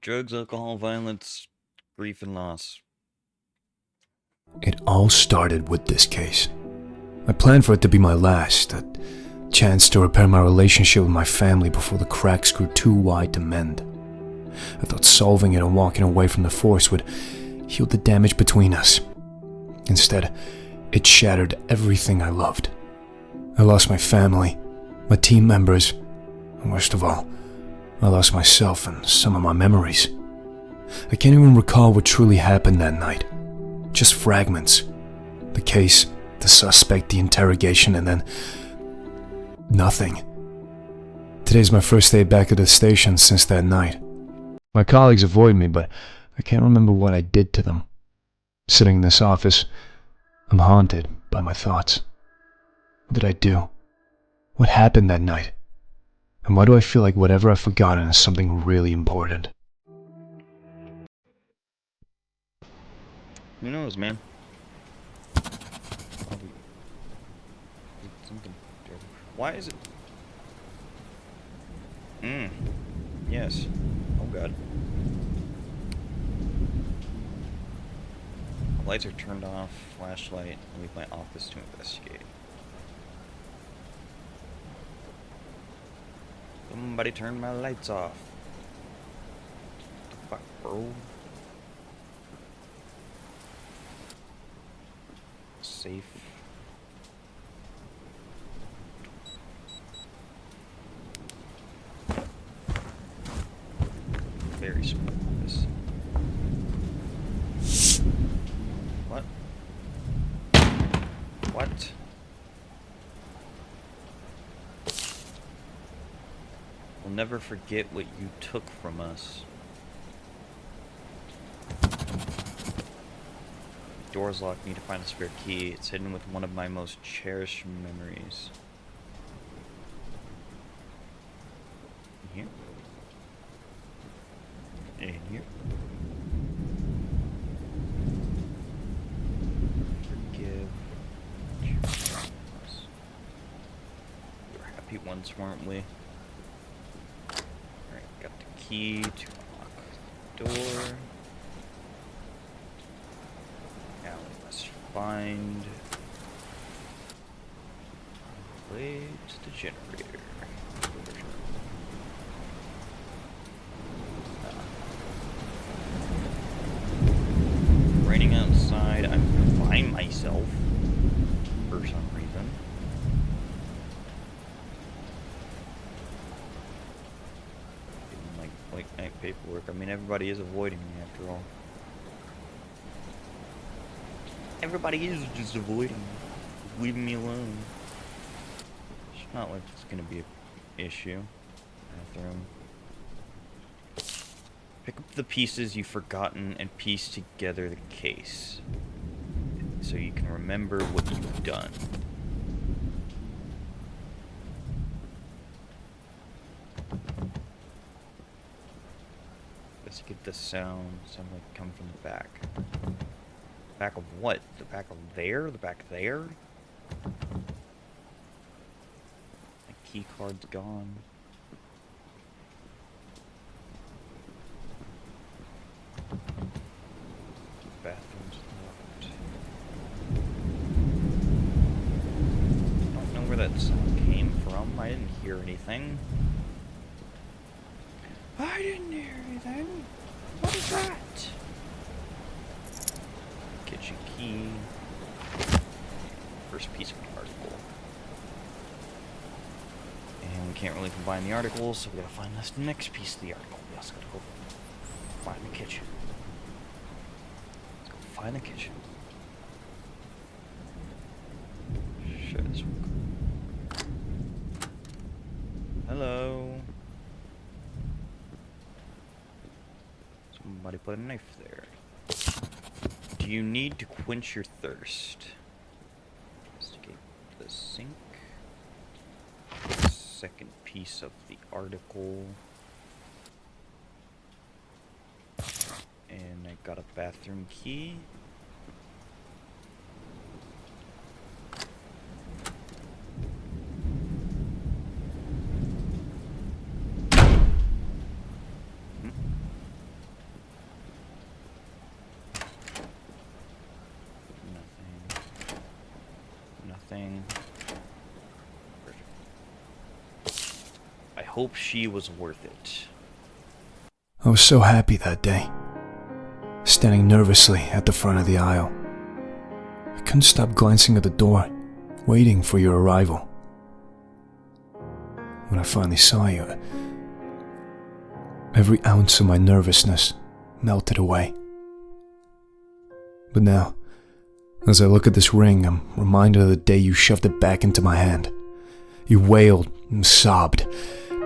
Drugs, alcohol, violence, grief, and loss. It all started with this case. I planned for it to be my last, a chance to repair my relationship with my family before the cracks grew too wide to mend. I thought solving it and walking away from the force would heal the damage between us. Instead, it shattered everything I loved. I lost my family, my team members, and worst of all, I lost myself and some of my memories. I can't even recall what truly happened that night. Just fragments. The case, the suspect, the interrogation, and then nothing. Today's my first day back at the station since that night. My colleagues avoid me, but I can't remember what I did to them. Sitting in this office, I'm haunted by my thoughts. What did I do? What happened that night? And why do I feel like whatever I've forgotten is something really important? Who knows, man? Probably something. Why is it? Yes. Oh god. The lights are turned off. Flashlight. I'll leave my office to investigate. Somebody turn my lights off. What the fuck, bro? Safe. Very small office. What? What? We'll never forget what you took from us. Door's locked. Need to find a spare key. It's hidden with one of my most cherished memories. In here? In here? Forgive. We were happy once, weren't we? Alright, got the key to unlock the door. Now we must find way to the generator. Raining outside, I'm by myself for some reason. Like night paperwork. I mean, everybody is avoiding me after all. Everybody is just avoiding me. Leaving me alone. It's not like it's gonna be an issue. Bathroom. Pick up the pieces you've forgotten and piece together the case. So you can remember what you've done. Let's get the sound like coming from the back. Back of what? The back of there? The back there? My key card's gone. Bathroom's locked. I don't know where that sound came from. I didn't hear anything. I didn't hear anything. What is that? Kitchen key. First piece of an article. And we can't really combine the articles, so we gotta find this next piece of the article. We also gotta go find the kitchen. Let's go find the kitchen. Shit, this one. Hello. Somebody put a knife there. Do you need to quench your thirst? Investigate the sink. Second piece of the article. And I got a bathroom key. anything. I hope she was worth it. I was so happy that day, standing nervously at the front of the aisle. I couldn't stop glancing at the door, waiting for your arrival. When I finally saw you, every ounce of my nervousness melted away. But now, as I look at this ring, I'm reminded of the day you shoved it back into my hand. You wailed and sobbed,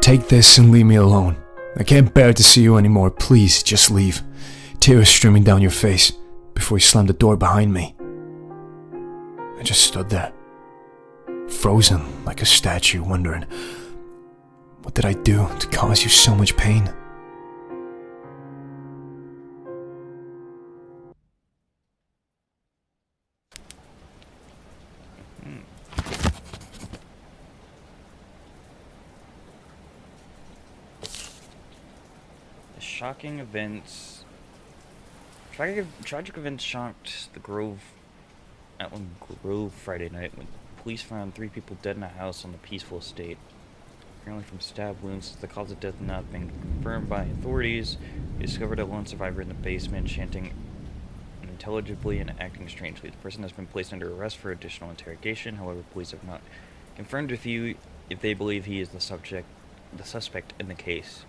"Take this and leave me alone. I can't bear to see you anymore. Please, just leave." Tears streaming down your face before you slammed the door behind me. I just stood there, frozen like a statue, wondering, what did I do to cause you so much pain? Tragic events shocked the Grove, Outland Grove Friday night when police found 3 people dead in a house on the peaceful estate. Apparently from stab wounds, the cause of death not being confirmed by authorities. They discovered a lone survivor in the basement, chanting unintelligibly and acting strangely. The person has been placed under arrest for additional interrogation. However, police have not confirmed with you if they believe he is the suspect in the case.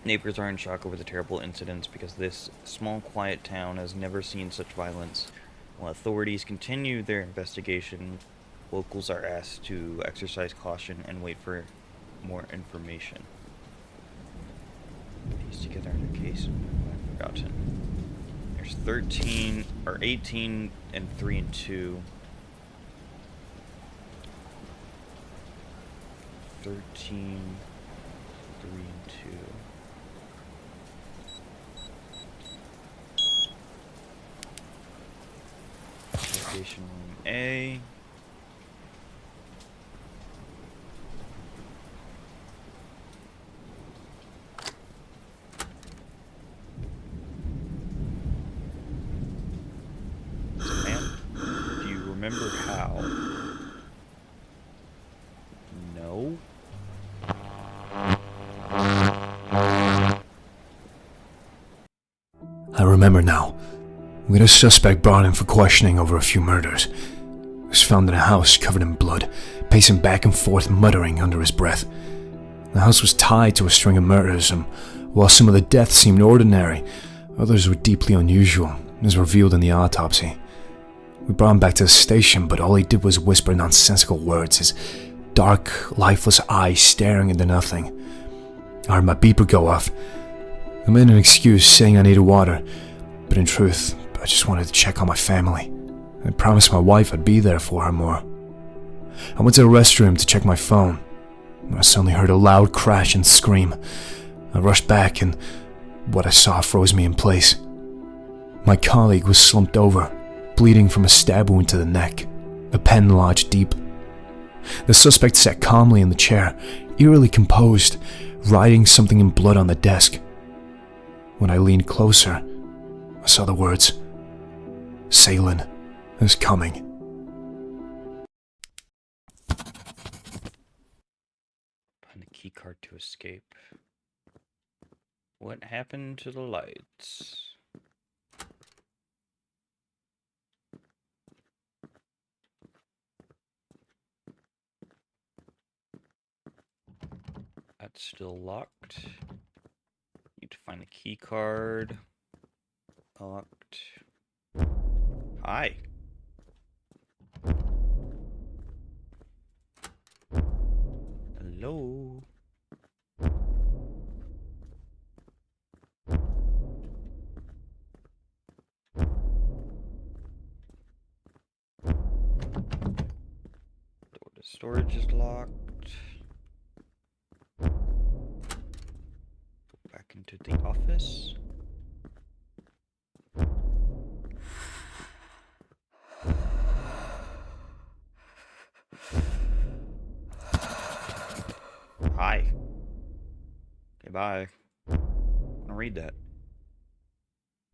Neighbors are in shock over the terrible incidents because this small, quiet town has never seen such violence. While authorities continue their investigation, locals are asked to exercise caution and wait for more information. These together in a case I've forgotten. There's 13 or 18 and 3 and 2. 13, 3 and 2. Location room A. Do you remember how? No. I remember now. We had a suspect brought in for questioning over a few murders. He was found in a house covered in blood, pacing back and forth, muttering under his breath. The house was tied to a string of murders, and while some of the deaths seemed ordinary, others were deeply unusual, as revealed in the autopsy. We brought him back to the station, but all he did was whisper nonsensical words, his dark, lifeless eyes staring into nothing. I heard my beeper go off. I made an excuse, saying I needed water, but in truth, I just wanted to check on my family. I promised my wife I'd be there for her more. I went to the restroom to check my phone, when I suddenly heard a loud crash and scream. I rushed back, and what I saw froze me in place. My colleague was slumped over, bleeding from a stab wound to the neck, a pen lodged deep. The suspect sat calmly in the chair, eerily composed, writing something in blood on the desk. When I leaned closer, I saw the words, "Salen is coming." Find the key card to escape. What happened to the lights? That's still locked. Need to find the key card. Locked. Hi. Hello. Door to storage is locked. Go back into the office. Hi. Okay, bye. I'm gonna read that.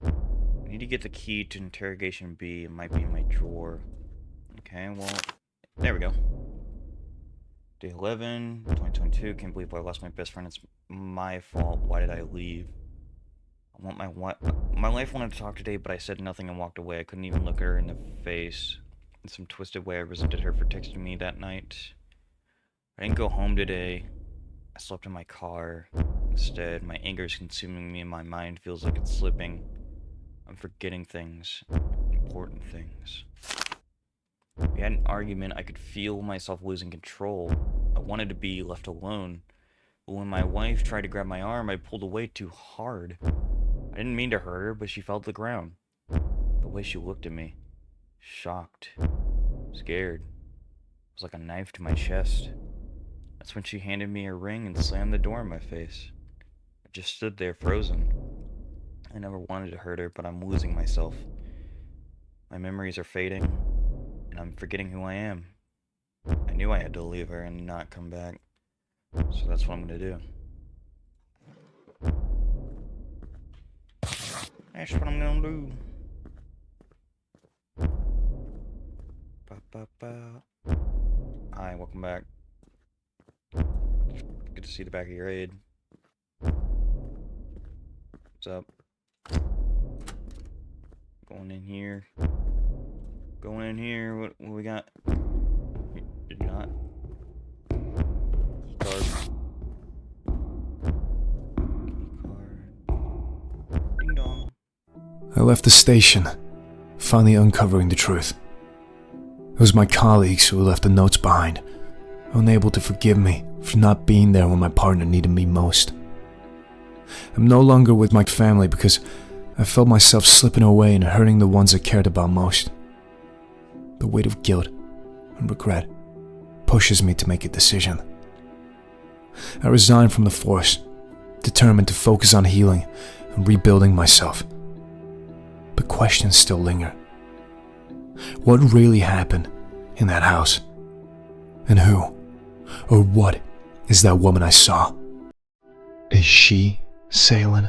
I need to get the key to interrogation B. It might be in my drawer. Okay, well, There we go. Day 11, 2022. Can't believe I lost my best friend. It's my fault. Why did I leave? My wife wanted to talk today, but I said nothing and walked away. I couldn't even look her in the face. In some twisted way, I resented her for texting me that night. I didn't go home today. I slept in my car. Instead, my anger is consuming me and my mind feels like it's slipping. I'm forgetting things. Important things. We had an argument. I could feel myself losing control. I wanted to be left alone. But when my wife tried to grab my arm, I pulled away too hard. I didn't mean to hurt her, but she fell to the ground. The way she looked at me. Shocked. Scared. It was like a knife to my chest. That's when she handed me a ring and slammed the door in my face. I just stood there frozen. I never wanted to hurt her, but I'm losing myself. My memories are fading, and I'm forgetting who I am. I knew I had to leave her and not come back, so that's what I'm gonna do. That's what I'm gonna do. Hi, welcome back. Good to see the back of your head. What's up? Going in here. Going in here. What we got? Did not. Key card. Ding dong. I left the station, finally uncovering the truth. It was my colleagues who left the notes behind, unable to forgive me for not being there when my partner needed me most. I'm no longer with my family because I felt myself slipping away and hurting the ones I cared about most. The weight of guilt and regret pushes me to make a decision. I resigned from the force, determined to focus on healing and rebuilding myself. But questions still linger. What really happened in that house? And who or what is that woman I saw? Is she Salen?